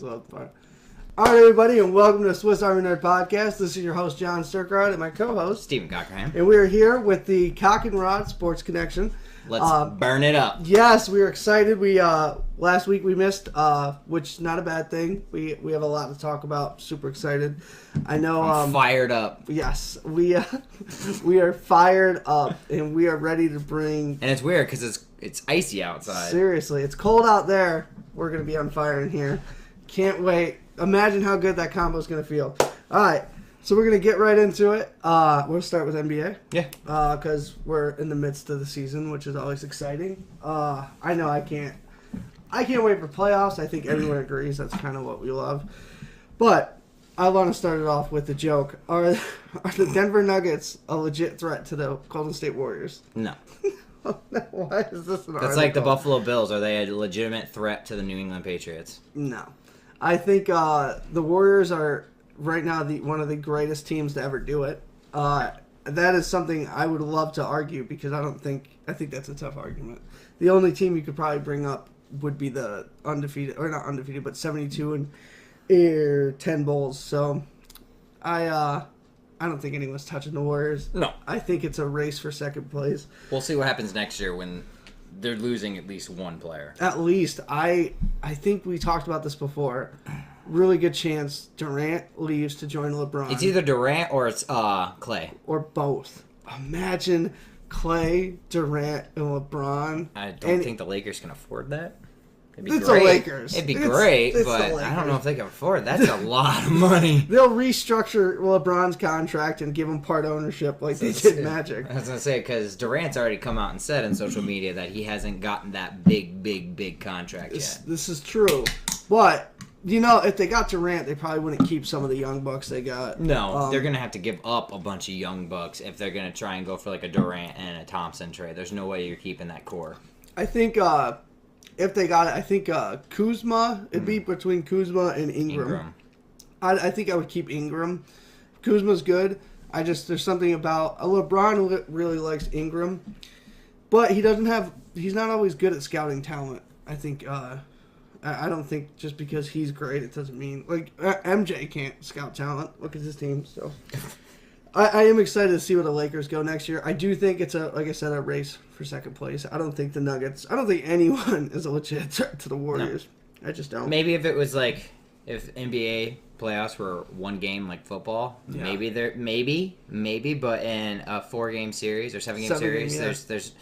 love the part. All right, everybody, and welcome to the Swiss Army Nerd Podcast. This is your host, John Stickrod, and my co-host, Stephen Cockerham. And we are here with the Cock and Rod Sports Connection. Let's burn it up. Yes, we are excited. We last week we missed, which is not a bad thing. We have a lot to talk about. Super excited. I know. I'm fired up. Yes, we are fired up, and we are ready to bring. And it's weird because it's icy outside. Seriously, it's cold out there. We're gonna be on fire in here. Can't wait. Imagine how good that combo is going to feel. All right, so we're going to get right into it. We'll start with NBA. Yeah. Because we're in the midst of the season, which is always exciting. I know I can't wait for playoffs. I think everyone agrees that's kind of what we love. But I want to start it off with a joke. Are the Denver Nuggets a legit threat to the Golden State Warriors? No. Why is this an That's like the Buffalo Bills. Are they a legitimate threat to the New England Patriots? No. I think the Warriors are right now one of the greatest teams to ever do it. That is something I would love to argue because I think that's a tough argument. The only team you could probably bring up would be the undefeated, or not undefeated, but 72 and 10 bowls. So I don't think anyone's touching the Warriors. No. I think it's a race for second place. We'll see what happens next year when they're losing at least one player. At least. I think we talked about this before. Really good chance Durant leaves to join LeBron. It's either Durant or it's Clay. Or both. Imagine Clay, Durant, and LeBron. I don't think the Lakers can afford that. It's the Lakers. It'd be great, but I don't know if they can afford it. That's a lot of money. They'll restructure LeBron's contract and give him part ownership like they did Magic. I was going to say, because Durant's already come out and said in social media that he hasn't gotten that big contract yet. This is true. But, if they got Durant, they probably wouldn't keep some of the young bucks they got. No, they're going to have to give up a bunch of young bucks if they're going to try and go for like a Durant and a Thompson trade. There's no way you're keeping that core. I think... if they got it, I think Kuzma, it'd be between Kuzma and Ingram. I think I would keep Ingram. Kuzma's good. There's something about, LeBron really likes Ingram, but he's not always good at scouting talent. I think, I don't think just because he's great, it doesn't mean, MJ can't scout talent. Look at his team, so. I am excited to see where the Lakers go next year. I do think it's like I said, a race for second place. I don't think anyone is a legit threat to the Warriors. No. I just don't. Maybe if it was if NBA playoffs were one game like football, yeah. maybe, but in a 4-game series or 7-game series, yeah. there's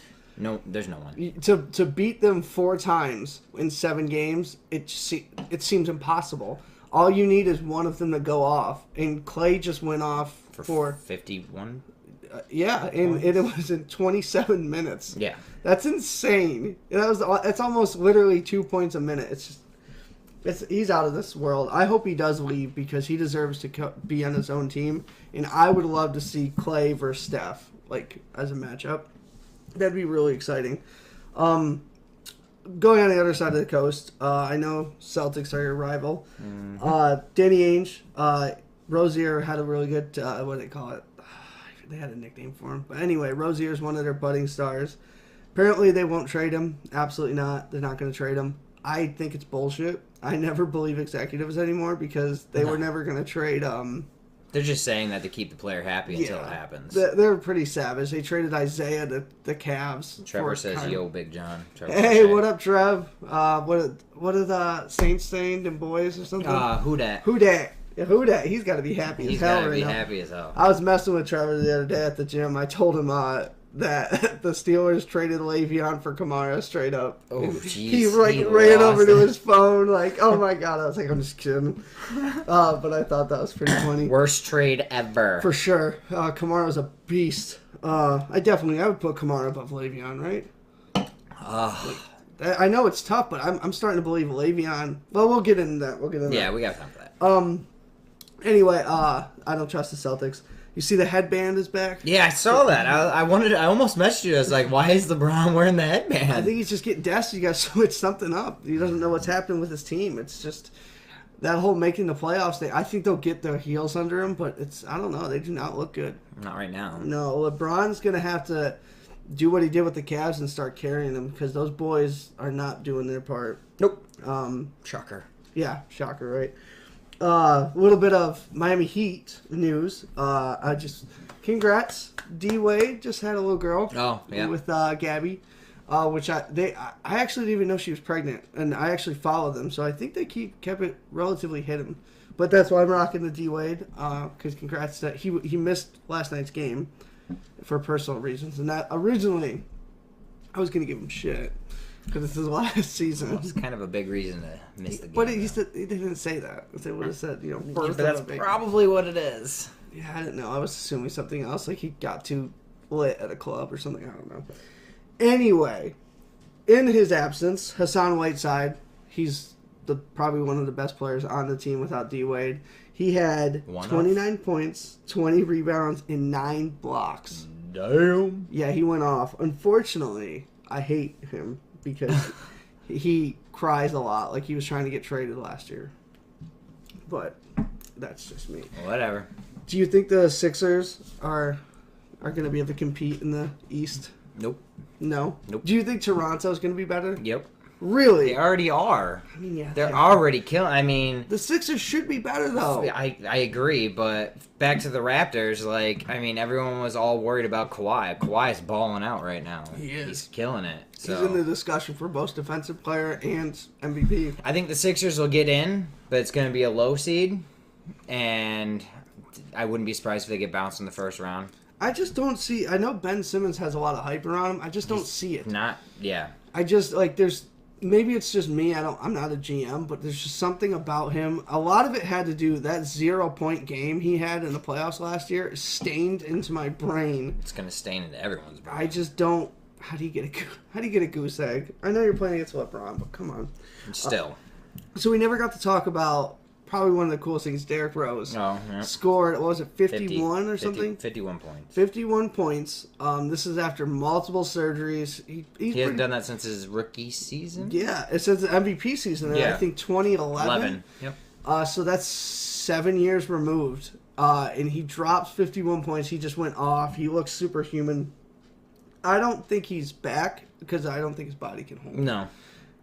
no one. To beat them 4 times in 7 games, it seems impossible. All you need is one of them to go off, and Clay just went off for 51. Yeah, and it was in 27 minutes. Yeah, that's insane. It's almost literally 2 points a minute. He's out of this world. I hope he does leave because he deserves to be on his own team, and I would love to see Clay versus Steph as a matchup. That'd be really exciting. Going on the other side of the coast, I know Celtics are your rival. Mm-hmm. Danny Ainge, Rozier had a really good, what do they call it? They had a nickname for him. But anyway, Rozier's one of their budding stars. Apparently they won't trade him. Absolutely not. They're not going to trade him. I think it's bullshit. I never believe executives anymore because they were never going to trade They're just saying that to keep the player happy until it happens. They're pretty savage. They traded Isaiah to the Cavs. Trevor says, "Yo, Big John." Hey, what up, Trev? What are the Saints saying? Them boys or something? Who dat? Yeah, who dat? He's got to be happy as hell right now. He's got to be happy as hell. I was messing with Trevor the other day at the gym. I told him that the Steelers traded Le'Veon for Kamara straight up. Oh, jeez. He ran over to his phone oh my God. I was like, I'm just kidding. But I thought that was pretty funny. Worst trade ever. For sure. Kamara was a beast. I would put Kamara above Le'Veon, right? I know it's tough, but I'm starting to believe Le'Veon. Well, we'll get into that. Yeah, we got time for that. Anyway, I don't trust the Celtics. You see the headband is back? Yeah, I saw that. I almost messaged you. I was like, why is LeBron wearing the headband? I think he's just getting desperate. You got to switch something up. He doesn't know what's happening with his team. It's just that whole making the playoffs thing. I think they'll get their heels under him, but I don't know. They do not look good. Not right now. No, LeBron's going to have to do what he did with the Cavs and start carrying them because those boys are not doing their part. Nope. Shocker. Yeah, shocker, right? A little bit of Miami Heat news. Congrats, D Wade just had a little girl. Oh, yeah. With Gabby, which I actually didn't even know she was pregnant, and I actually followed them, so I think they kept it relatively hidden. But that's why I'm rocking the D Wade, because congrats that he missed last night's game for personal reasons, and that originally I was gonna give him shit. Because it's his last season. Well, it's kind of a big reason to miss the game. But he didn't say that. They would have said, birth. But that's probably what it is. Yeah, I didn't know. I was assuming something else, like he got too lit at a club or something. I don't know. Anyway, in his absence, Hassan Whiteside, he's probably one of the best players on the team without D Wade. He had 29 points, 20 rebounds, and 9 blocks. Damn. Yeah, he went off. Unfortunately, I hate him. Because he cries a lot, like he was trying to get traded last year. But that's just me. Whatever. Do you think the Sixers are going to be able to compete in the East? Nope. No? Nope. Do you think Toronto's going to be better? Yep. Really? They already are. I mean, yeah. They're already killing. I mean, the Sixers should be better, though. I agree, but back to the Raptors, everyone was all worried about Kawhi. Kawhi's balling out right now. He is. He's killing it. So. He's in the discussion for most defensive player and MVP. I think the Sixers will get in, but it's going to be a low seed, and I wouldn't be surprised if they get bounced in the first round. I just don't see. I know Ben Simmons has a lot of hype around him. I just don't see it. Yeah. I just there's. Maybe it's just me. I'm not a GM, but there's just something about him. A lot of it had to do that 0-point game he had in the playoffs last year stained into my brain. It's gonna stain into everyone's brain. I just don't. How do you get a goose egg? I know you're playing against LeBron, but come on. Still. So we never got to talk about probably one of the coolest things. Derrick Rose scored. What was it, 51 or something? 51 points. 51 points. This is after multiple surgeries. He hasn't done that since his rookie season. Yeah, it says the MVP season. I think 2011. Yep. So that's 7 years removed. And he drops 51 points. He just went off. He looks superhuman. I don't think he's back because I don't think his body can hold. No.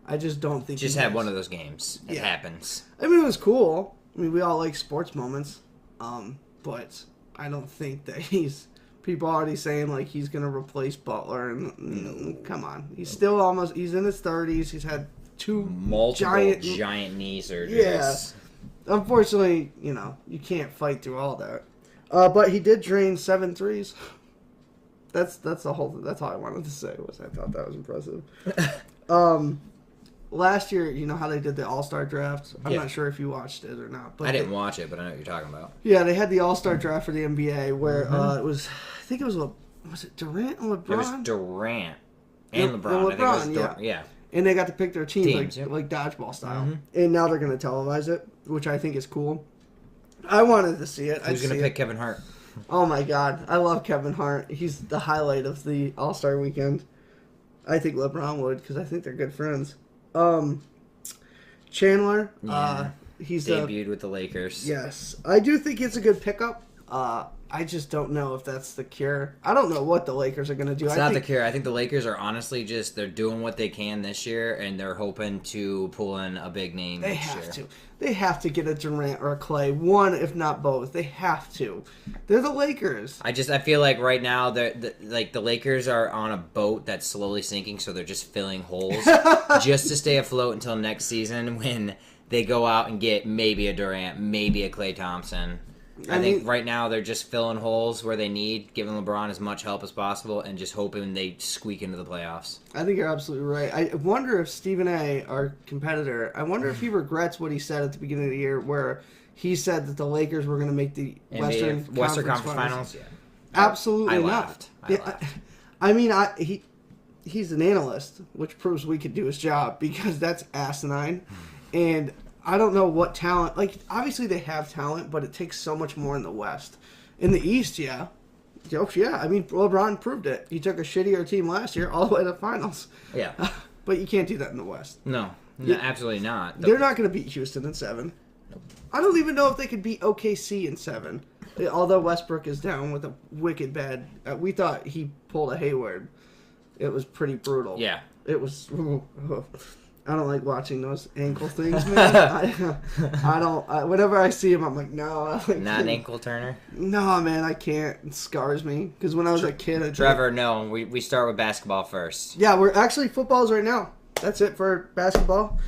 I just don't think just had one of those games. It happens. I mean, it was cool. I mean, we all like sports moments. But I don't think that people already saying like he's going to replace Butler. And come on. He's still he's in his 30s. He's had multiple giant knee surgeries. Yeah. Unfortunately, you can't fight through all that. But he did drain 7 threes. That's all I wanted to say. I thought that was impressive. Last year, you know how they did the All-Star draft? I'm not sure if you watched it or not. But I didn't watch it, but I know what you're talking about. Yeah, they had the All-Star draft for the NBA where it was, I think it was it Durant and LeBron? It was Durant and LeBron. I think it was yeah. And they got to pick their teams like dodgeball style. Mm-hmm. And now they're going to televise it, which I think is cool. I wanted to see it. Who's going to pick Kevin Hart? Oh my God. I love Kevin Hart. He's the highlight of the All-Star weekend. I think LeBron would because I think they're good friends. Chandler, he's debuted with the Lakers. Yes. I do think it's a good pickup. I just don't know if that's the cure. I don't know what the Lakers are going to do. It's not the cure. I think the Lakers are honestly they're doing what they can this year, and they're hoping to pull in a big name next year. They have to get a Durant or a Clay, one if not both. They have to. They're the Lakers. I feel like right now the Lakers are on a boat that's slowly sinking, so they're just filling holes just to stay afloat until next season when they go out and get maybe a Durant, maybe a Klay Thompson. I think right now they're just filling holes where they need, giving LeBron as much help as possible, and just hoping they squeak into the playoffs. I think you're absolutely right. I wonder if Stephen A., our competitor, if he regrets what he said at the beginning of the year where he said that the Lakers were going to make the Western Conference Finals. Yeah. Absolutely I not. Laughed. I laughed. I mean, he's an analyst, which proves we could do his job because that's asinine. And I don't know what talent. Obviously they have talent, but it takes so much more in the West. In the East, yeah. I mean, LeBron proved it. He took a shittier team last year all the way to the finals. Yeah. But you can't do that in the West. No, absolutely not. They're not going to beat Houston in 7. Nope. I don't even know if they could beat OKC in 7. Although Westbrook is down with a wicked bad... we thought he pulled a Hayward. It was pretty brutal. Yeah. It was... I don't like watching those ankle things, man. I don't. Whenever I see them, I'm like, no. Not an ankle turner? No, man, I can't. It scars me. Because when I was a kid... Trevor, no. We start with basketball first. Yeah, we're actually footballs right now. That's it for basketball.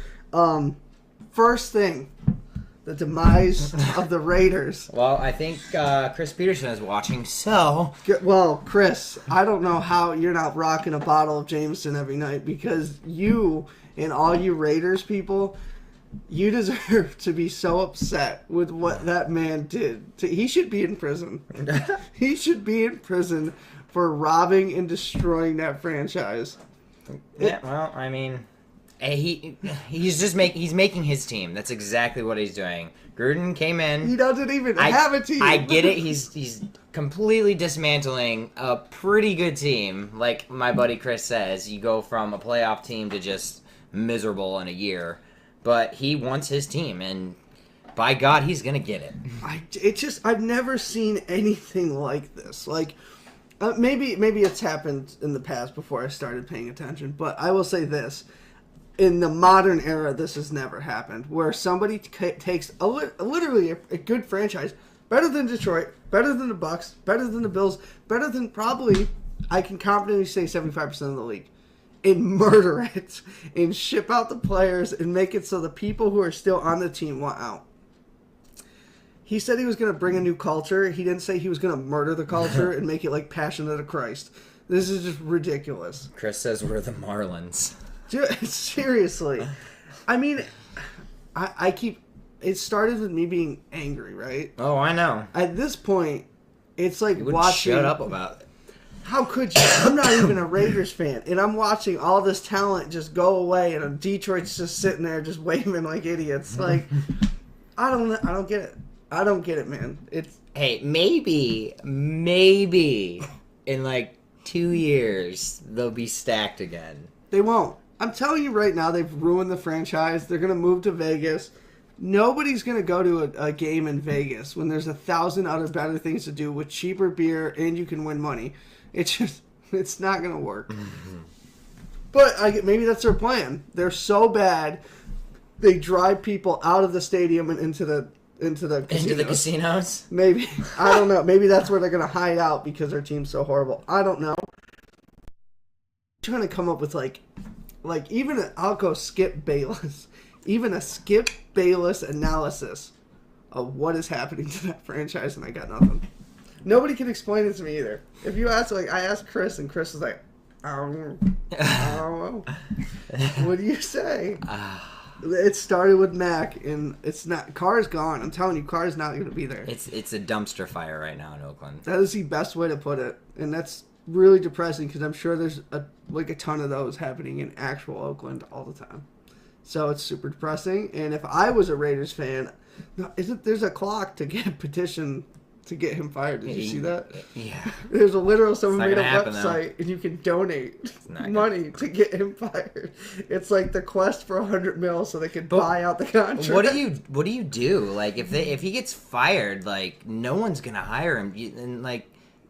First thing, the demise of the Raiders. Well, I think Chris Peterson is watching, so... Well, Chris, I don't know how you're not rocking a bottle of Jameson every night, because you and all you Raiders people, you deserve to be so upset with what that man did. He should be in prison. He should be in prison for robbing and destroying that franchise. Yeah, well, I mean... He's making his team. That's exactly what he's doing. Gruden came in. He doesn't even have a team. I get it. He's completely dismantling a pretty good team. Like my buddy Chris says, you go from a playoff team to just miserable in a year. But he wants his team, and by God, he's gonna get it. I've never seen anything like this. Like maybe it's happened in the past before I started paying attention. But I will say this. In the modern era, this has never happened, where somebody takes literally a good franchise, better than Detroit, better than the Bucks, better than the Bills, better than probably, I can confidently say 75% of the league, and murder it, and ship out the players, and make it so the people who are still on the team want out. He said he was going to bring a new culture. He didn't say he was going to murder the culture and make it like Passion of the Christ. This is just ridiculous. Chris says we're the Marlins. Seriously. I mean, it started with me being angry, right? Oh, I know. At this point, it's like you watching... shut up about it. How could you? I'm not even a Raiders fan, and I'm watching all this talent just go away, and Detroit's just sitting there just waving like idiots. Like, I don't get it. I don't get it, man. Hey, maybe in like 2 years, they'll be stacked again. They won't. I'm telling you right now, they've ruined the franchise. They're going to move to Vegas. Nobody's going to go to a game in Vegas when there's 1,000 other better things to do with cheaper beer and you can win money. It's not going to work. But maybe that's their plan. They're so bad, they drive people out of the stadium and into the casinos. Into the casinos? Maybe. I don't know. Maybe that's where they're going to hide out because their team's so horrible. I don't know. I'm trying to come up with I'll go Skip Bayless. Even a Skip Bayless analysis of what is happening to that franchise, and I got nothing. Nobody can explain it to me either. If you ask, I asked Chris, and Chris was like, I don't know. What do you say? It started with Mac, and it's not. Carr's gone. I'm telling you, Carr's not going to be there. It's a dumpster fire right now in Oakland. That is the best way to put it, and that's really depressing because I'm sure there's a ton of those happening in actual Oakland all the time. So it's super depressing. And if I was a Raiders fan, there's a clock to get a petition to get him fired. Did you see that? Yeah. There's someone made a website and you can donate money to get him fired. It's like the quest for $100 million so they can buy out the contract. What do you do? Like if he gets fired, like no one's gonna hire him. And like,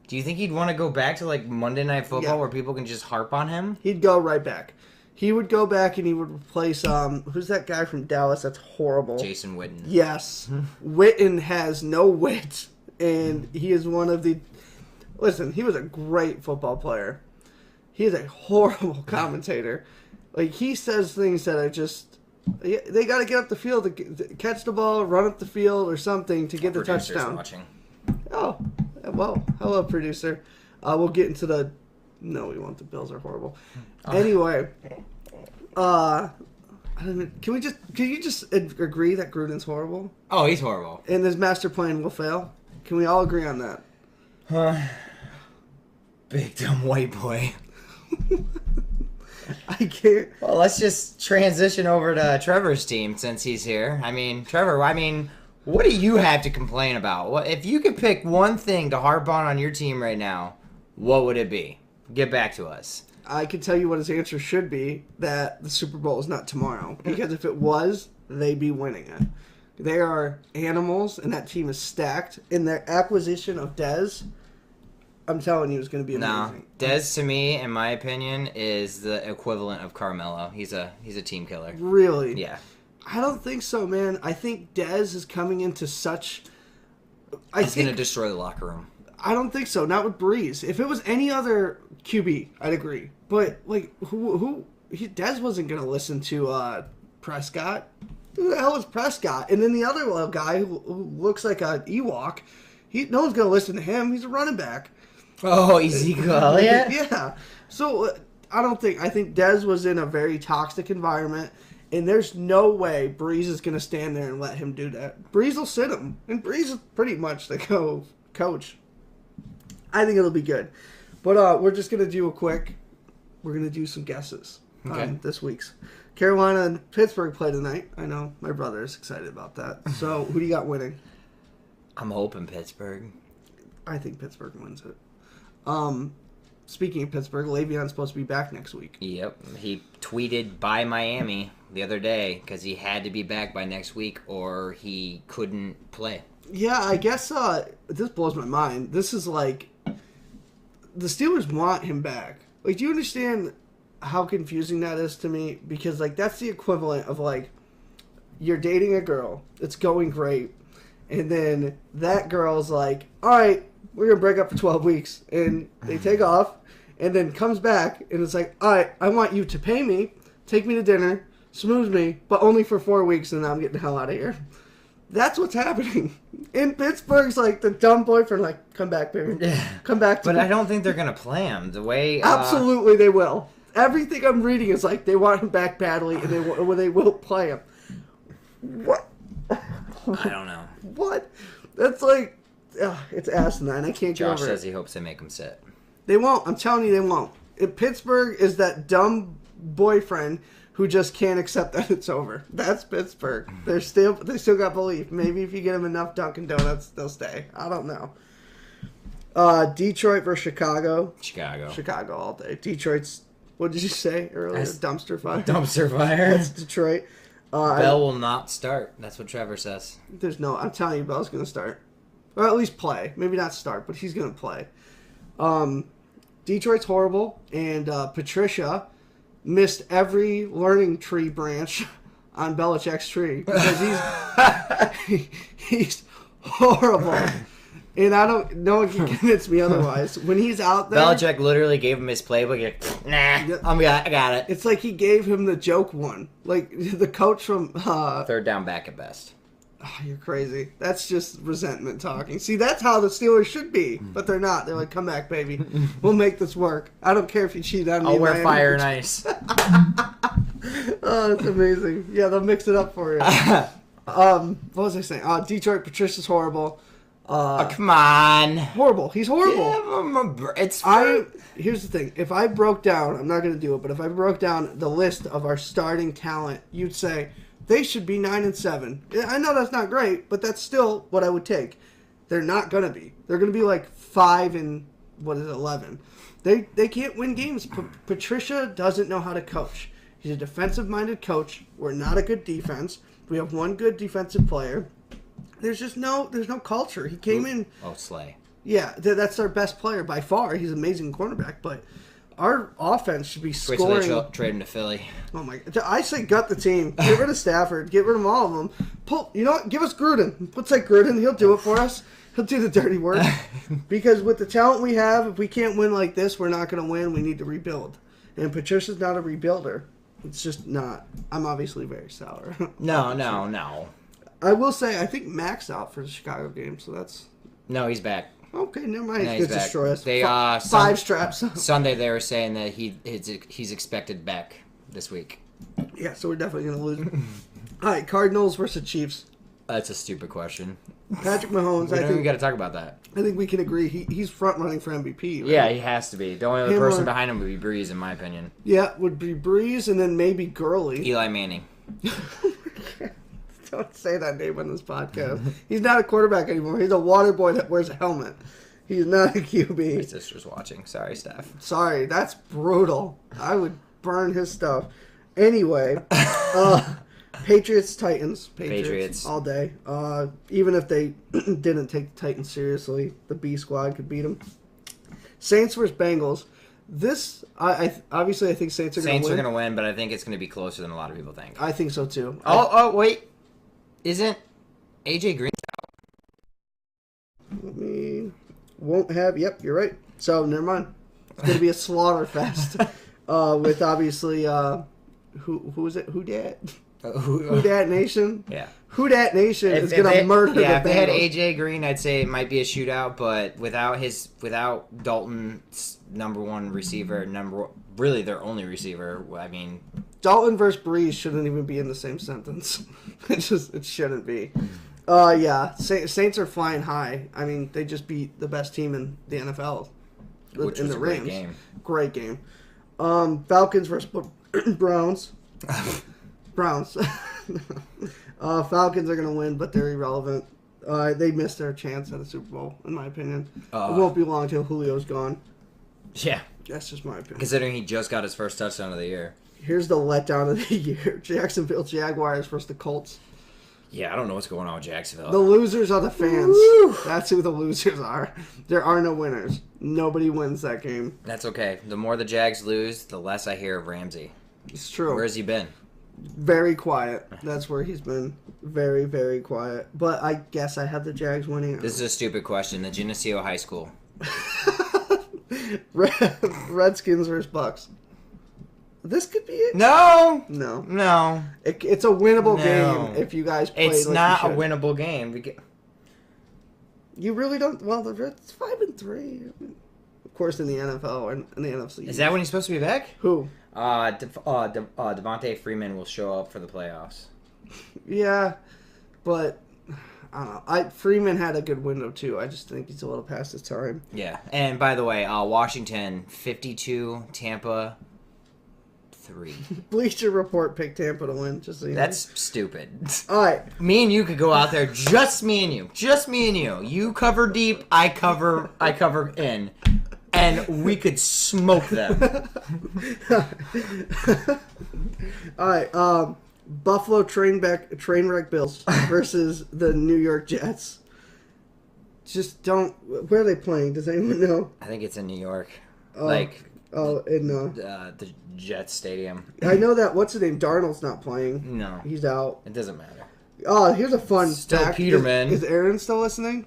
do you think he'd want to go back to like Monday Night Football where people can just harp on him? He'd go right back. He would go back and he would replace who's that guy from Dallas that's horrible? Jason Witten. Yes. Witten has no wit, and he is one of the... Listen, he was a great football player. He is a horrible commentator. Like, he says things that are just... They got to get up the field to catch the ball, run up the field or something to get the touchdown. Watching. Oh, well, hello, producer. We'll get into the... No, we won't. The Bills are horrible. Anyway, can you just agree that Gruden's horrible? Oh, he's horrible. And his master plan will fail? Can we all agree on that? Big dumb white boy. I can't. Well, let's just transition over to Trevor's team since he's here. I mean, Trevor, what do you have to complain about? What if you could pick one thing to harp on your team right now, what would it be? Get back to us. I can tell you what his answer should be, that the Super Bowl is not tomorrow. Because if it was, they'd be winning it. They are animals, and that team is stacked. And their acquisition of Dez, I'm telling you, it's going to be amazing. No, Dez to me, in my opinion, is the equivalent of Carmelo. He's a team killer. Really? Yeah. I don't think so, man. I think Dez is coming into such. He's going to destroy the locker room. I don't think so. Not with Breeze. If it was any other QB, I'd agree. But like, Dez wasn't going to listen to Prescott. Who the hell is Prescott? And then the other little guy who looks like an Ewok. No one's going to listen to him. He's a running back. Oh, Ezekiel Elliott? Yeah. So I think Dez was in a very toxic environment. And there's no way Breeze is going to stand there and let him do that. Breeze will sit him. And Breeze is pretty much the coach. I think it'll be good. But we're just going to do we're going to do some guesses on this week's. Carolina and Pittsburgh play tonight. I know my brother is excited about that. So who do you got winning? I'm hoping Pittsburgh. I think Pittsburgh wins it. Speaking of Pittsburgh, Le'Veon's supposed to be back next week. Yep. He tweeted by Miami the other day because he had to be back by next week or he couldn't play. Yeah, I guess this blows my mind. This is like the Steelers want him back. Like, do you understand how confusing that is to me? Because like that's the equivalent of like you're dating a girl, it's going great, and then that girl's like, all right, we're gonna break up for 12 weeks, and they take off, and then comes back, and it's like, all right, I want you to pay me, take me to dinner, smooze me, but only for 4 weeks, and then I'm getting the hell out of here. That's what's happening. In Pittsburgh's like the dumb boyfriend, like, come back, baby. Yeah. Come back to But me. I don't think they're gonna play him the way. Absolutely, they will. Everything I'm reading is like they want him back badly, and they will play him. What? I don't know. What? That's like, it's asinine. I can't get Josh over says it. he hopes they make him sit. They won't. I'm telling you, they won't. Pittsburgh is that dumb boyfriend who just can't accept that it's over. That's Pittsburgh. They still got belief. Maybe if you get them enough Dunkin' Donuts, they'll stay. I don't know. Detroit versus Chicago. Chicago all day. Detroit's, what did you say earlier? Dumpster fire. Dumpster fire. That's Detroit. Bell will not start. That's what Trevor says. I'm telling you, Bell's going to start. Or at least play. Maybe not start, but he's going to play. Detroit's horrible, and Patricia missed every learning tree branch on Belichick's tree because he's horrible. And no one can convince me otherwise. When he's out there, Belichick literally gave him his playbook. I got it. It's like he gave him the joke one. Like the coach from third down back at best. Oh, you're crazy. That's just resentment talking. See, that's how the Steelers should be, but they're not. They're like, come back, baby. We'll make this work. I don't care if you cheat on me. I'll wear fire and ice. Oh, that's amazing. Yeah, they'll mix it up for you. What was I saying? Detroit, Patricia's horrible. Come on. Horrible. He's horrible. Yeah, here's the thing. If I broke down, I'm not going to do it, but if I broke down the list of our starting talent, you'd say they should be 9-7. I know that's not great, but that's still what I would take. They're not going to be. They're going to be like 5-11. They can't win games. Patricia doesn't know how to coach. He's a defensive-minded coach. We're not a good defense. We have one good defensive player. There's no culture. He came in. Oh, Slay. Yeah, that's our best player by far. He's an amazing cornerback, but our offense should be scoring. Wait till they trade him to Philly. Oh my God! I say gut the team. Get rid of Stafford. Get rid of all of them. You know what? Give us Gruden. Let's take Gruden. He'll do it for us. He'll do the dirty work. Because with the talent we have, if we can't win like this, we're not going to win. We need to rebuild. And Patricia's not a rebuilder. It's just not. I'm obviously very sour. No. I will say, I think Mac's out for the Chicago game, so that's... No, he's back. Okay, never mind. No, He's going to destroy us. Five straps. Sunday they were saying that he's expected back this week. Yeah, so we're definitely going to lose. All right, Cardinals versus Chiefs. That's a stupid question. Patrick Mahone, I think we got to talk about that. I think we can agree. He's front-running for MVP. Right? Yeah, he has to be. The only other person behind him would be Breeze, in my opinion. Yeah, would be Breeze, and then maybe Gurley. Eli Manning. Don't say that name on this podcast. He's not a quarterback anymore. He's a water boy that wears a helmet. He's not a QB. My sister's watching. Sorry, Steph. Sorry, that's brutal. I would burn his stuff. Anyway, Patriots, Titans. Patriots all day. Even if they didn't take the Titans seriously, the B squad could beat them. Saints versus Bengals. This, obviously, I think Saints are going to win. Saints are going to win, but I think it's going to be closer than a lot of people think. I think so, too. Wait. Isn't AJ Green out? Won't have... Yep, you're right. So, never mind. It's going to be a slaughter fest. With, obviously, who is it? Who Dat? Who Dat Nation? Yeah. Who Dat Nation is going to murder the Bengals. If they had AJ Green, I'd say it might be a shootout, but without Dalton's number one receiver, really their only receiver, I mean... Dalton versus Breeze shouldn't even be in the same sentence. It shouldn't be. Yeah, Saints are flying high. I mean, they just beat the best team in the NFL. Which was a great game. Great game. Falcons versus Browns. Browns. Falcons are going to win, but they're irrelevant. They missed their chance at a Super Bowl, in my opinion. It won't be long till Julio's gone. Yeah. That's just my opinion. Considering he just got his first touchdown of the year. Here's the letdown of the year. Jacksonville Jaguars versus the Colts. Yeah, I don't know what's going on with Jacksonville. The losers are the fans. Woo! That's who the losers are. There are no winners. Nobody wins that game. That's okay. The more the Jags lose, the less I hear of Ramsey. It's true. Where's he been? Very quiet. That's where he's been. Very, very quiet. But I guess I have the Jags winning. This is a stupid question. The Geneseo High School. Redskins versus Bucks. This could be it. No. It's a winnable game if you guys play. It's not a winnable game. You really don't. Well, it's 5-3. Of course, in the NFL and in the NFC. Is that when he's supposed to be back? Who? Devontae Freeman will show up for the playoffs. Yeah, but I don't know. Freeman had a good window too. I just think he's a little past his time. Yeah, and by the way, Washington 52, Tampa 3. Bleacher Report picked Tampa to win. Just so you know. That's stupid. All right, me and you could go out there. Just me and you. You cover deep. I cover in. And we could smoke them. All right, Buffalo Trainwreck Bills versus the New York Jets. Just don't. Where are they playing? Does anyone know? I think it's in New York. In the Jets Stadium. I know that. What's his name? Darnold's not playing. No, he's out. It doesn't matter. Oh, here's a fun fact. Peterman. Is Aaron still listening?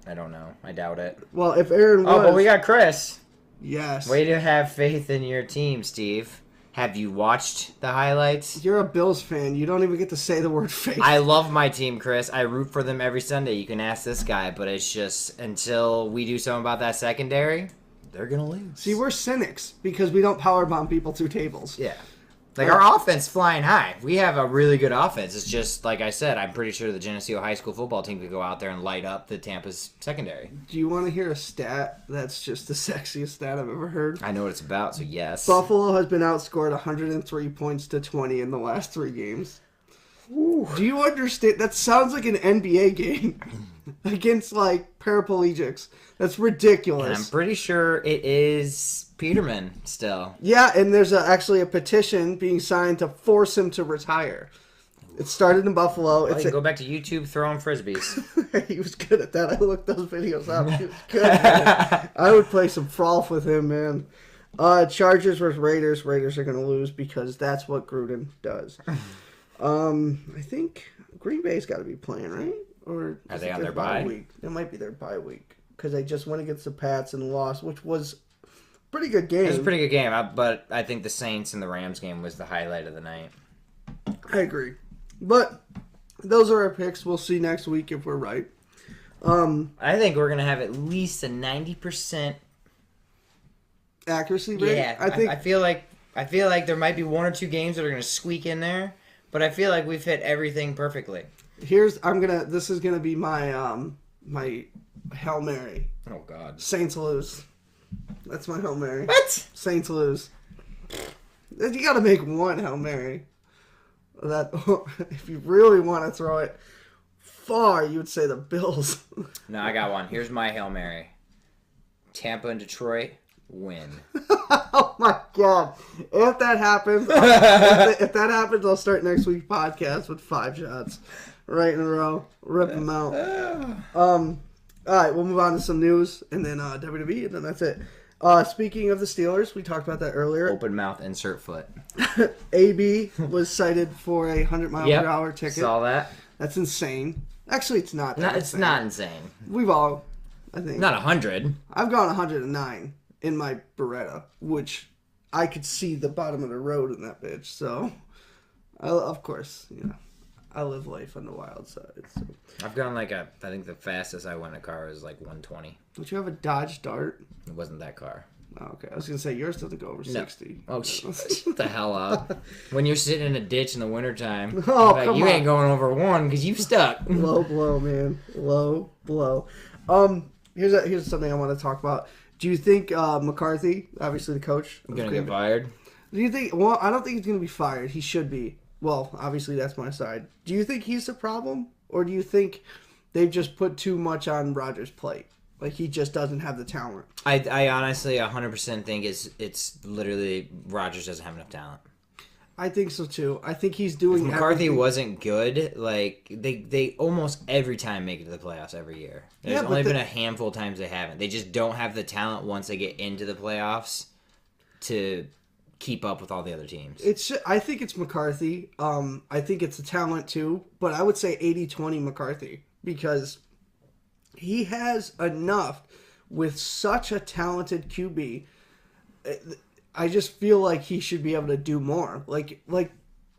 I don't know. I doubt it. Well, if Aaron was... Oh, but we got Chris. Yes. Way to have faith in your team, Steve. Have you watched the highlights? You're a Bills fan. You don't even get to say the word faith. I love my team, Chris. I root for them every Sunday. You can ask this guy, but it's just until we do something about that secondary, they're going to lose. See, we're cynics because we don't powerbomb people through tables. Yeah. Like, our offense flying high. We have a really good offense. It's just, like I said, I'm pretty sure the Geneseo High School football team could go out there and light up the Tampa's secondary. Do you want to hear a stat that's just the sexiest stat I've ever heard? I know what it's about, so yes. Buffalo has been outscored 103 points to 20 in the last 3 games. Ooh. Do you understand? That sounds like an NBA game against, like, paraplegics. That's ridiculous. And I'm pretty sure it is Peterman still. Yeah, and there's actually a petition being signed to force him to retire. It started in Buffalo. Well, you can go back to YouTube throwing frisbees. He was good at that. I looked those videos up. He was good at it. I would play some Frolf with him, man. Chargers versus Raiders. Raiders are going to lose because that's what Gruden does. I think Green Bay's got to be playing, right? Or are they on their bye week? It might be their bye week because they just went against the Pats and lost, which was a pretty good game. It was a pretty good game, but I think the Saints and the Rams game was the highlight of the night. I agree. But those are our picks. We'll see next week if we're right. I think we're going to have at least a 90% accuracy rate. Yeah, I feel like there might be 1 or 2 games that are going to squeak in there, but I feel like we've hit everything perfectly. This is gonna be my my Hail Mary. Oh God. Saints lose. That's my Hail Mary. What? Saints lose. You gotta make one Hail Mary. That if you really want to throw it far, you would say the Bills. No, I got one. Here's my Hail Mary. Tampa and Detroit win. Oh my God! If that happens, I'll start next week's podcast with 5 shots, right in a row. Rip them out. All right, we'll move on to some news and then WWE, and then that's it. Speaking of the Steelers, we talked about that earlier. Open mouth, insert foot. AB was cited for a 100-mile-per-hour ticket. Saw that. That's insane. Actually, it's not. It's not insane. We've all, I think. Not 100. I've gone 109 in my Beretta, which I could see the bottom of the road in that bitch. So, of course, I live life on the wild side. So. I've gone I think the fastest I went in a car was 120. Don't you have a Dodge Dart? It wasn't that car. Oh, okay. I was going to say, yours doesn't go over 60. Oh, shut the hell up. When you're sitting in a ditch in the wintertime, you ain't going over 1 because you've stuck. Low blow, man. Low blow. Here's something I want to talk about. Do you think McCarthy, obviously the coach, is going to get fired? Do you think? Well, I don't think he's going to be fired. He should be. Well, obviously that's my side. Do you think he's the problem, or do you think they've just put too much on Rodgers' plate? He just doesn't have the talent. I honestly 100% think it's literally Rodgers doesn't have enough talent. I think so too. I think he's doing. If McCarthy wasn't good, they almost every time make it to the playoffs every year. There's only been a handful of times they haven't. They just don't have the talent once they get into the playoffs to keep up with all the other teams. I think it's McCarthy. I think it's the talent too, but I would say 80-20 McCarthy because he has enough with such a talented QB. I just feel like he should be able to do more. Like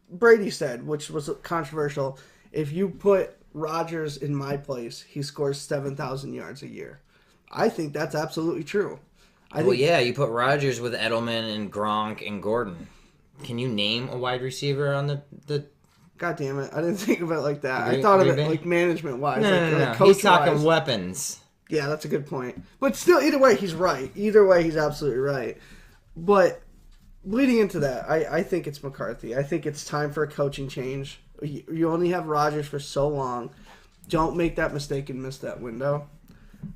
Brady said, which was controversial, if you put Rodgers in my place, he scores 7,000 yards a year. I think that's absolutely true. You put Rodgers with Edelman and Gronk and Gordon. Can you name a wide receiver on the God damn it. I didn't think of it like that. I thought of it management-wise. No. He's talking weapons. Yeah, that's a good point. But still, either way, he's right. Either way, he's absolutely right. But leading into that, I think it's McCarthy. I think it's time for a coaching change. You only have Rodgers for so long. Don't make that mistake and miss that window.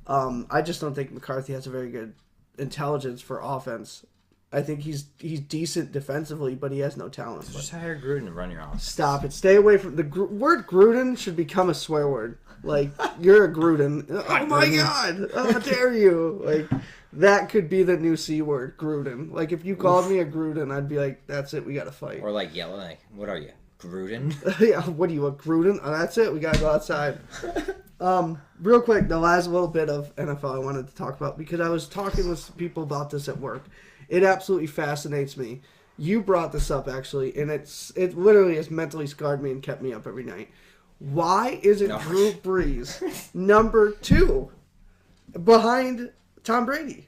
I just don't think McCarthy has a very good intelligence for offense. I think he's decent defensively, but he has no talent. Just hire Gruden to run your offense. Stop it. Stay away from the word Gruden should become a swear word. You're a Gruden. Oh my God! How dare you? That could be the new C word, Gruden. If you called me a Gruden, I'd be like, that's it, we gotta fight. Or yelling, what are you, Gruden? Yeah, what are you, a Gruden? Oh, that's it, we gotta go outside. Real quick, the last little bit of NFL I wanted to talk about, because I was talking with people about this at work. It absolutely fascinates me. You brought this up, actually, and it literally has mentally scarred me and kept me up every night. Why isn't Drew Brees number 2 behind Tom Brady?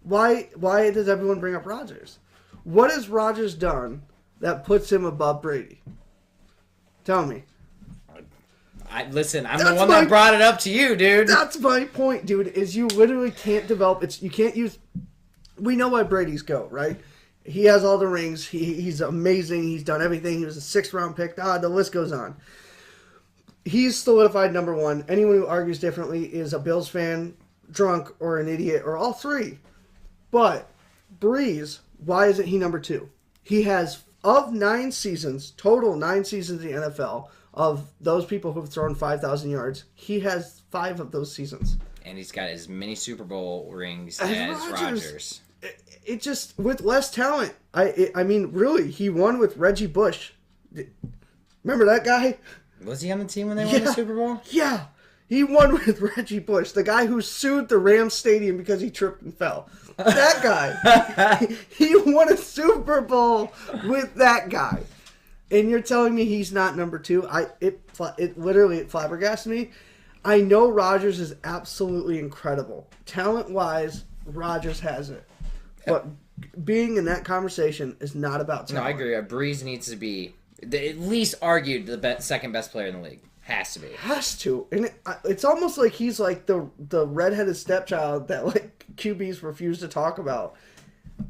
Why does everyone bring up Rodgers? What has Rodgers done that puts him above Brady? Tell me. Listen, I'm the one that brought it up to you, dude. That's my point, dude, is you literally can't develop it. You can't use... We know why Brady's GOAT, right? He has all the rings. He's amazing. He's done everything. He was a 6th-round pick. The list goes on. He's solidified number 1. Anyone who argues differently is a Bills fan, drunk, or an idiot, or all three. But Breeze, why isn't he number 2? He has, of 9 seasons, total 9 seasons in the NFL, of those people who've thrown 5,000 yards, he has 5 of those seasons. And he's got as many Super Bowl rings as Rodgers. It just, with less talent. I mean, really, he won with Reggie Bush. Remember that guy? Was he on the team when they won the Super Bowl? Yeah. He won with Reggie Bush, the guy who sued the Rams Stadium because he tripped and fell. That guy. He won a Super Bowl with that guy. And you're telling me he's not number 2? It literally flabbergasted me. I know Rodgers is absolutely incredible. Talent-wise, Rodgers has it. But being in that conversation is not about talent. No, I agree. Breeze needs to be at least argued the second best player in the league. Has to be. Has to. And it's almost like he's like the redheaded stepchild that QBs refuse to talk about.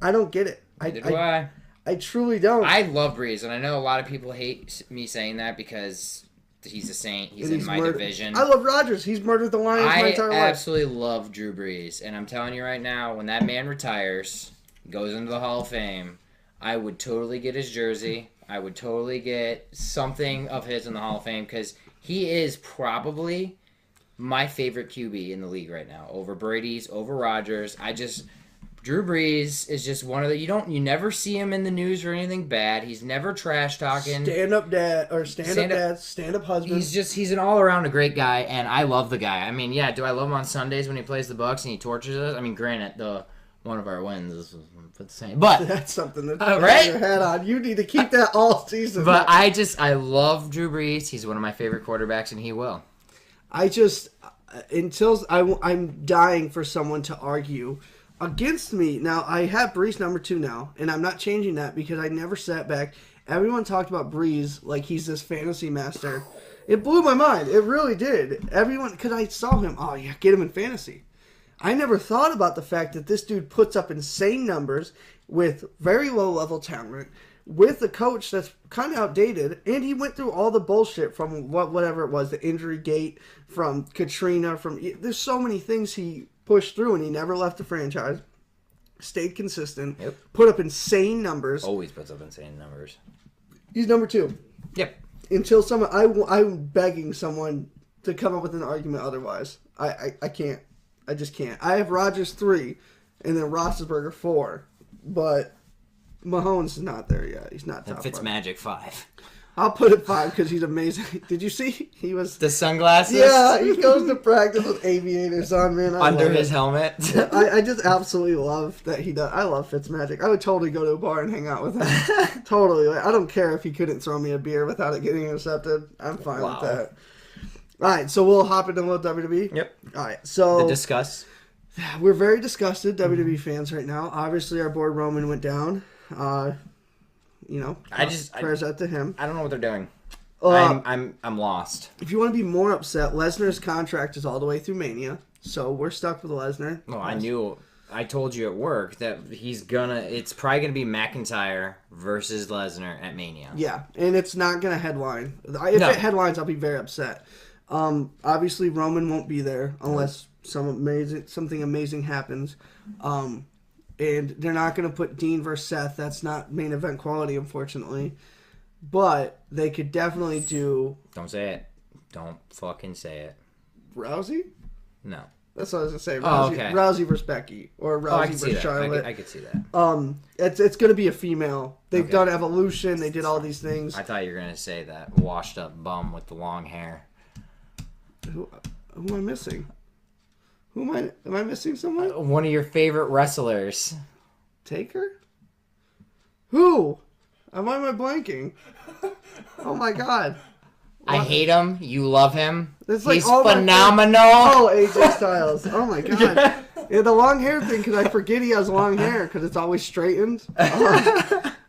I don't get it. I truly don't. I love Breeze, and I know a lot of people hate me saying that because he's a Saint. He's in my division. I love Rodgers. He's murdered the Lions my entire life. I absolutely love Drew Brees, and I'm telling you right now, when that man retires, goes into the Hall of Fame, I would totally get his jersey. I would totally get something of his in the Hall of Fame because he is probably my favorite QB in the league right now. Over Brady's, over Rodgers. Drew Brees is just one of the you never see him in the news for anything bad. He's never trash talking. Stand up dad or stand up husband. He's an all around a great guy, and I love the guy. I mean, yeah, do I love him on Sundays when he plays the Bucs and he tortures us? I mean, granted, one of our wins is the same, but that's something to right? your head on. You need to keep that all season. But I love Drew Brees. He's one of my favorite quarterbacks, and he will. I'm dying for someone to argue against me. Now, I have Brees number 2 now, and I'm not changing that because I never sat back. Everyone talked about Brees like he's this fantasy master. It blew my mind. It really did. Everyone, because I saw him, oh yeah, get him in fantasy. I never thought about the fact that this dude puts up insane numbers with very low-level talent, with a coach that's kind of outdated, and he went through all the bullshit from whatever it was, the injury gate, from Katrina, there's so many things he pushed through, and he never left the franchise, stayed consistent, put up insane numbers. Always puts up insane numbers. He's number 2. Yep. Until I'm begging someone to come up with an argument otherwise. I can't. I just can't. I have Rodgers 3, and then Roethlisberger 4, but Mahomes is not there yet. He's not top 5. Fitzmagic 5. I'll put it 5 because he's amazing. Did you see? He was the sunglasses. Yeah, he goes to practice with aviators on, man. Under his helmet. I just absolutely love that he does. I love Fitzmagic. I would totally go to a bar and hang out with him. Totally. Like, I don't care if he couldn't throw me a beer without it getting intercepted. I'm fine with that. All right, so we'll hop into a little WWE. Yep. All right, so the discuss. We're very disgusted WWE fans right now. Obviously, our boy Roman went down. Prayers out to him. I don't know what they're doing. I'm lost. If you want to be more upset, Lesnar's contract is all the way through Mania, so we're stuck with Lesnar. Well, I told you at work that it's probably gonna be McIntyre versus Lesnar at Mania. Yeah, and it's not gonna headline. If it headlines, I'll be very upset. Obviously, Roman won't be there unless something amazing happens. And they're not going to put Dean versus Seth. That's not main event quality, unfortunately. But they could definitely do... Don't say it. Don't fucking say it. Rousey? No. That's what I was going to say. Rousey versus Becky. Or Rousey versus Charlotte. I could see that. It's going to be a female. They've done Evolution. They did all these things. I thought you were going to say that washed up bum with the long hair. Who am I missing? Am I missing someone? One of your favorite wrestlers. Taker? Who? Why am I blanking? Oh my god. I hate him. You love him. He's phenomenal. AJ Styles. Oh my god. Yeah, the long hair thing, because I forget he has long hair, because it's always straightened.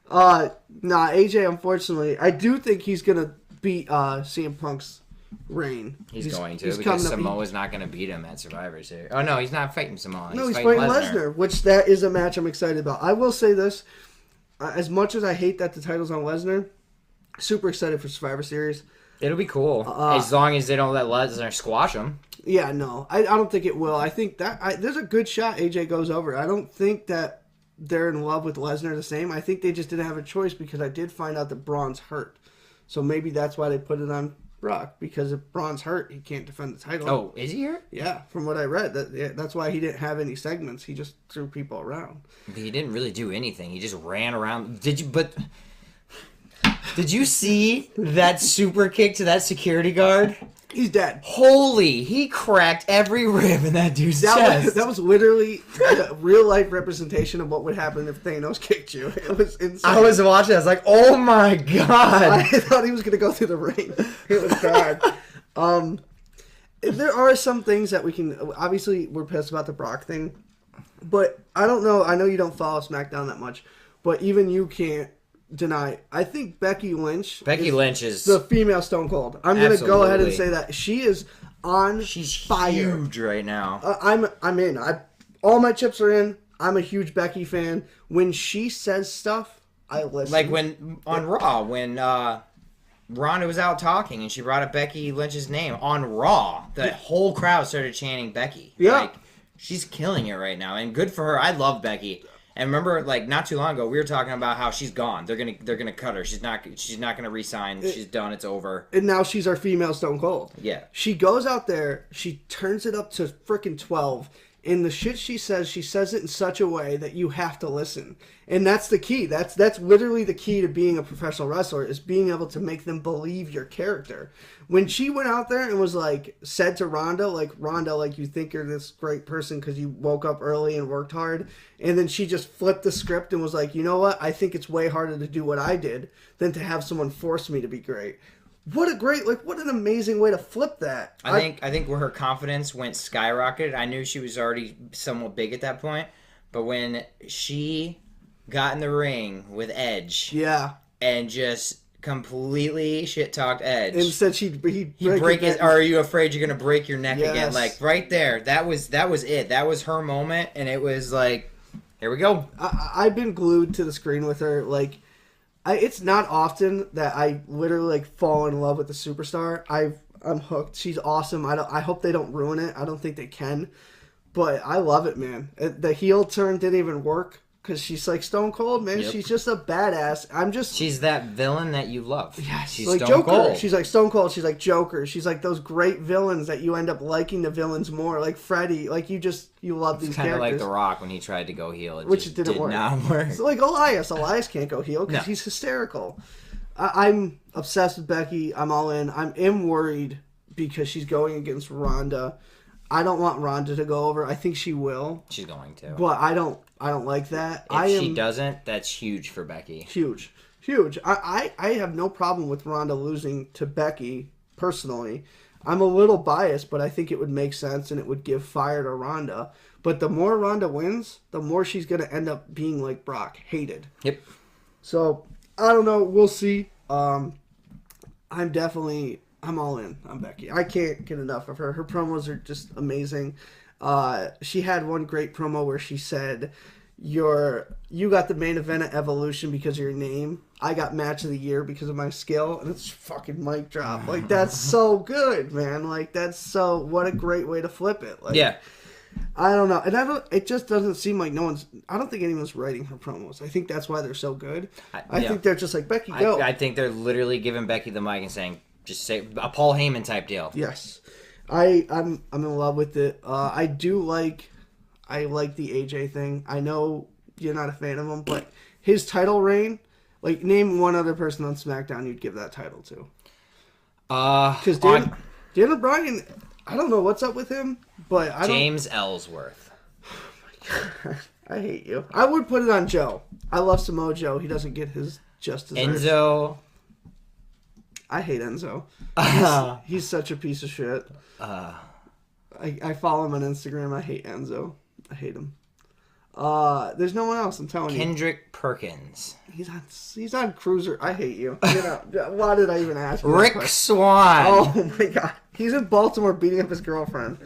AJ, unfortunately, I do think he's going to beat CM Punk's reign. He's going to, because Samoa's not going to beat him at Survivor Series. Oh, no, he's not fighting Samoa. He's fighting Lesnar, which that is a match I'm excited about. I will say this. As much as I hate that the title's on Lesnar, super excited for Survivor Series. It'll be cool, as long as they don't let Lesnar squash him. Yeah, no. I don't think it will. I think that there's a good shot AJ goes over. I don't think that they're in love with Lesnar the same. I think they just didn't have a choice, because I did find out that Braun's hurt. So maybe that's why they put it on Brock, because if Braun's hurt, he can't defend the title. Oh, is he hurt? Yeah, from what I read, that's why he didn't have any segments. He just threw people around. He didn't really do anything. He just ran around. Did you see that super kick to that security guard? He's dead. Holy, he cracked every rib in that dude's chest. That was literally a real-life representation of what would happen if Thanos kicked you. It was insane. I was watching, I was like, oh my god. I thought he was going to go through the ring. It was bad. There are some things that we can... Obviously, we're pissed about the Brock thing. But I don't know. I know you don't follow SmackDown that much. But even you can't deny. I think Becky Lynch is the female Stone Cold. I'm going to go ahead and say that. She is on fire. She's huge right now. I'm in. All my chips are in. I'm a huge Becky fan. When she says stuff, I listen. Like on Raw, when Ronda was out talking and she brought up Becky Lynch's name on Raw, the whole crowd started chanting Becky. Yeah. Like, she's killing it right now, and good for her. I love Becky. And remember, like, not too long ago, we were talking about how she's gone. They're gonna cut her. She's not gonna re-sign. She's done. It's over. And now she's our female Stone Cold. Yeah. She goes out there. She turns it up to freaking 12, And the shit she says it in such a way that you have to listen. And that's the key. That's literally the key to being a professional wrestler, is being able to make them believe your character. When she went out there and was like, said to Ronda, like, you think you're this great person because you woke up early and worked hard. And then she just flipped the script and was like, you know what? I think it's way harder to do what I did than to have someone force me to be great. What an amazing way to flip that. I think where her confidence went skyrocketed. I knew she was already somewhat big at that point, but when she got in the ring with Edge, yeah, and just completely shit talked Edge, and said he'd break his. Are you afraid you're gonna break your neck again? Yes. Like right there, that was it. That was her moment, and it was like, here we go. I've been glued to the screen with her, like. It's not often that I literally like fall in love with a superstar. I'm hooked. She's awesome. I hope they don't ruin it. I don't think they can, but I love it, man. The heel turn didn't even work because she's like Stone Cold, man. Yep. She's just a badass. She's that villain that you love. Yeah, she's like Stone Joker. Cold. She's like Stone Cold. She's like Joker. She's like those great villains that you end up liking the villains more. Like Freddy. Like you love these characters. Kind of like The Rock when he tried to go heel, which didn't work. Not work. So like Elias can't go heel because he's hysterical. I'm obsessed with Becky. I'm all in. I'm worried because she's going against Ronda. I don't want Ronda to go over. I think she will. She's going to. But I don't like that. If she doesn't, that's huge for Becky. Huge. I have no problem with Ronda losing to Becky, personally. I'm a little biased, but I think it would make sense and it would give fire to Ronda. But the more Ronda wins, the more she's going to end up being like Brock, hated. Yep. So, I don't know. We'll see. I'm all in on Becky. I can't get enough of her. Her promos are just amazing. She had one great promo where she said, you got the main event at Evolution because of your name. I got match of the year because of my skill. And it's fucking mic drop. Like, that's so good, man. Like, what a great way to flip it. Like, yeah. I don't know. And it just doesn't seem like I don't think anyone's writing her promos. I think that's why they're so good. I think they're just like, Becky, go. I think they're literally giving Becky the mic and saying, just say a Paul Heyman type deal. Yes. I'm in love with it. I like the AJ thing. I know you're not a fan of him, but his title reign, like, name one other person on SmackDown you'd give that title to. Because Daniel Bryan, I don't know what's up with him, but James Ellsworth. Oh my God. I hate you. I would put it on Joe. I love Samoa Joe. He doesn't get his justice. Enzo. I hate Enzo. He's such a piece of shit. I follow him on Instagram. I hate Enzo. I hate him. There's no one else. I'm telling you. Kendrick Perkins. He's on Cruiser. I hate you. Why did I even ask you? Rick Swann. Oh my God. He's in Baltimore beating up his girlfriend.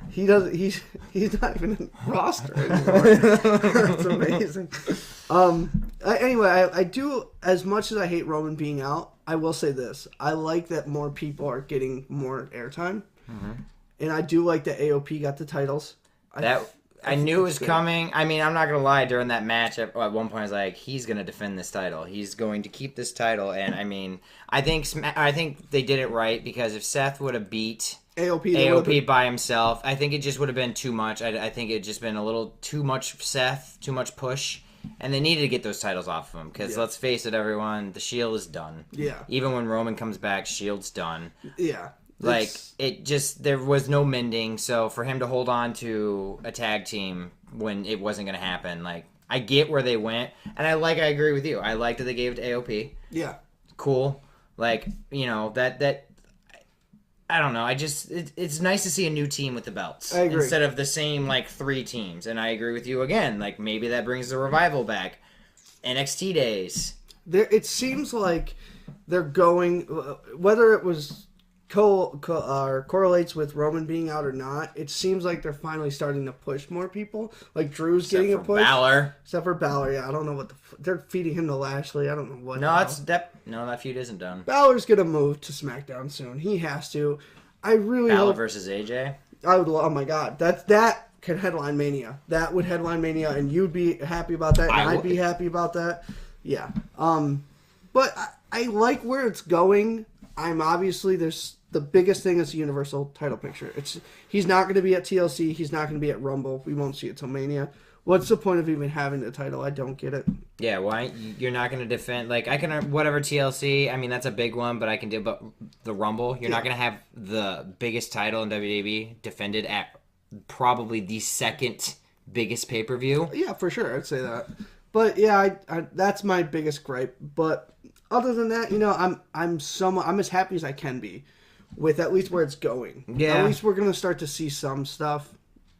He's not even in roster anymore. That's amazing. Anyway, I do, as much as I hate Roman being out, I will say this. I like that more people are getting more airtime. Mm-hmm. And I do like that AOP got the titles. I knew it was coming. I mean, I'm not going to lie. During that match, at one point, I was like, he's going to defend this title. He's going to keep this title. And, I mean, I think they did it right, because if Seth would have beat AOP by himself, I think it just would have been too much. I think it had just been a little too much Seth, too much push. And they needed to get those titles off of him. Because let's face it, everyone, the Shield is done. Yeah. Even when Roman comes back, Shield's done. Yeah. Like, there was no mending, so for him to hold on to a tag team when it wasn't going to happen, like, I get where they went, and I agree with you. I like that they gave it to AOP. Yeah. Cool. Like, you know, that I don't know, it's nice to see a new team with the belts. I agree. Instead of the same, like, 3 teams, and I agree with you again. Like, maybe that brings the revival back. NXT days. It seems like they're going, whether it was correlates with Roman being out or not, it seems like they're finally starting to push more people. Like Drew's getting a push. Except for Balor, yeah. I don't know what they're feeding him to Lashley. I don't know what. That feud isn't done. Balor's gonna move to SmackDown soon. He has to. I really Balor hope versus AJ. I would. Oh my God, that could headline Mania. That would headline Mania, and you'd be happy about that, and I'd be happy about that. Yeah. But I like where it's going. I'm obviously there's the biggest thing is the Universal title picture. He's not going to be at TLC. He's not going to be at Rumble. We won't see it till Mania. What's the point of even having the title? I don't get it. Yeah, why you're not going to defend like I can whatever TLC. I mean that's a big one, but I can do. But the Rumble, you're not going to have the biggest title in WWE defended at probably the second biggest pay-per-view. Yeah, for sure, I'd say that. But yeah, I that's my biggest gripe. But other than that, I'm as happy as I can be with at least where it's going. Yeah. At least we're gonna start to see some stuff.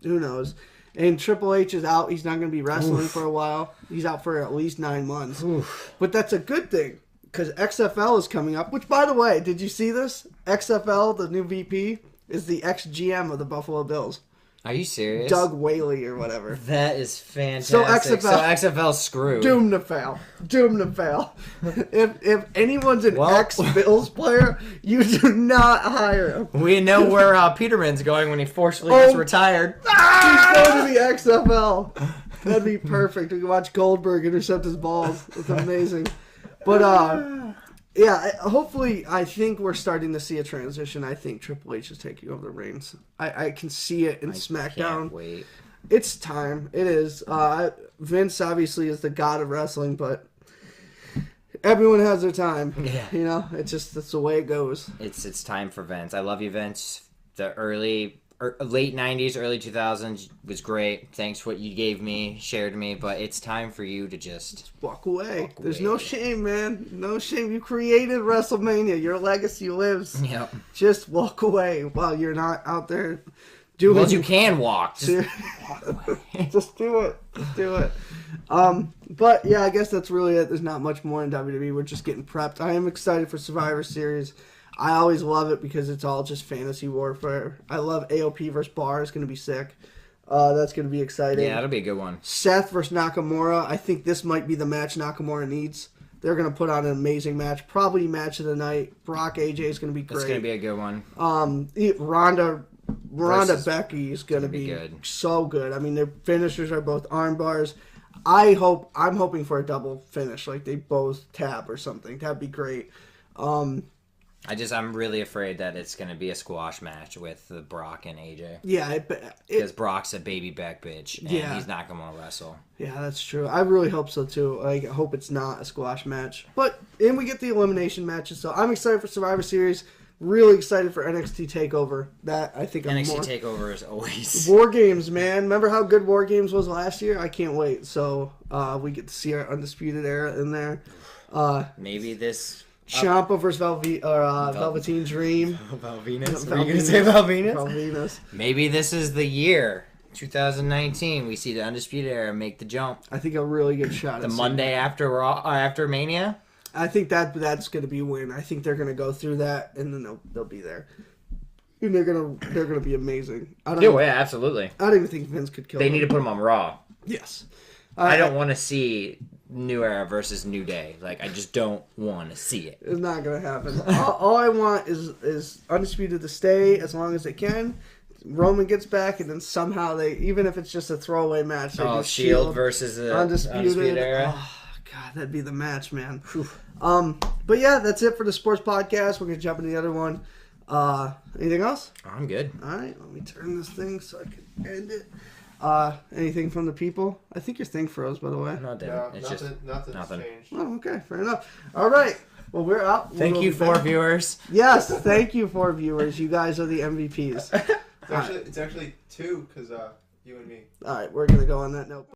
Who knows? And Triple H is out. He's not gonna be wrestling for a while. He's out for at least 9 months. Oof. But that's a good thing because XFL is coming up. Which, by the way, did you see this? XFL, the new VP, is the ex-GM of the Buffalo Bills. Are you serious? Doug Whaley or whatever. That is fantastic. So XFL's screwed. Doomed to fail. Doomed to fail. If anyone's an ex-Bills player, you do not hire him. We know where Peterman's going when he forcefully gets retired. He's going to the XFL. That'd be perfect. We can watch Goldberg intercept his balls. It's amazing. But, yeah, hopefully, I think we're starting to see a transition. I think Triple H is taking over the reins. I can see it in SmackDown. Can't wait. It's time. It is. Vince obviously is the god of wrestling, but everyone has their time. Yeah. That's the way it goes. It's time for Vince. I love you, Vince. The late 90s, early 2000s was great. Thanks for what you gave me, shared me, but it's time for you to just walk away. There's no shame, man. No shame. You created WrestleMania. Your legacy lives. Yep. Just walk away while you're not out there doing... Well, you can walk. Just walk away. Just do it. Just do it. But, yeah, I guess that's really it. There's not much more in WWE. We're just getting prepped. I am excited for Survivor Series. I always love it because it's all just fantasy warfare. I love AOP versus Bar. It's going to be sick. That's going to be exciting. Yeah, that'll be a good one. Seth versus Nakamura. I think this might be the match Nakamura needs. They're going to put on an amazing match. Probably match of the night. Brock AJ is going to be great. It's going to be a good one. Ronda Becky is going to be good. So good. I mean, their finishers are both arm bars. I'm hoping for a double finish. Like they both tap or something. That'd be great. I'm really afraid that it's going to be a squash match with Brock and AJ. Yeah. Because Brock's a baby back bitch, and he's not going to wrestle. Yeah, that's true. I really hope so, too. I hope it's not a squash match. And we get the elimination matches, so I'm excited for Survivor Series. Really excited for NXT TakeOver. That, I think, NXT TakeOver is always... War Games, man. Remember how good War Games was last year? I can't wait. So, we get to see our Undisputed Era in there. Maybe this... Ciampa versus Velveteen Dream. Valvinus? Were you going to say Valvinus? Valvinus. Maybe this is the year, 2019, we see the Undisputed Era make the jump. I think a really good shot. The Monday after Mania? I think that's going to be a win. I think they're going to go through that, and then they'll be there. And they're gonna be amazing. Absolutely. I don't even think Vince could kill them. They need to put them on Raw. Yes. I don't want to see New Era versus New Day. Like, I just don't want to see it. It's not going to happen. all I want is Undisputed to stay as long as they can. Roman gets back, and then somehow they, even if it's just a throwaway match, they do Shield versus the Undisputed Era. Oh, God, that'd be the match, man. But yeah, that's it for the sports podcast. We're going to jump into the other one. Anything else? I'm good. All right, let me turn this thing so I can end it. Anything from the people? I think your thing froze, by the way. No, nothing changed. Oh, okay, fair enough. All right. Well, we're out. Thank you for viewers. Yes, thank you for viewers. You guys are the MVPs. It's actually 2 because you and me. All right, we're gonna go on that note.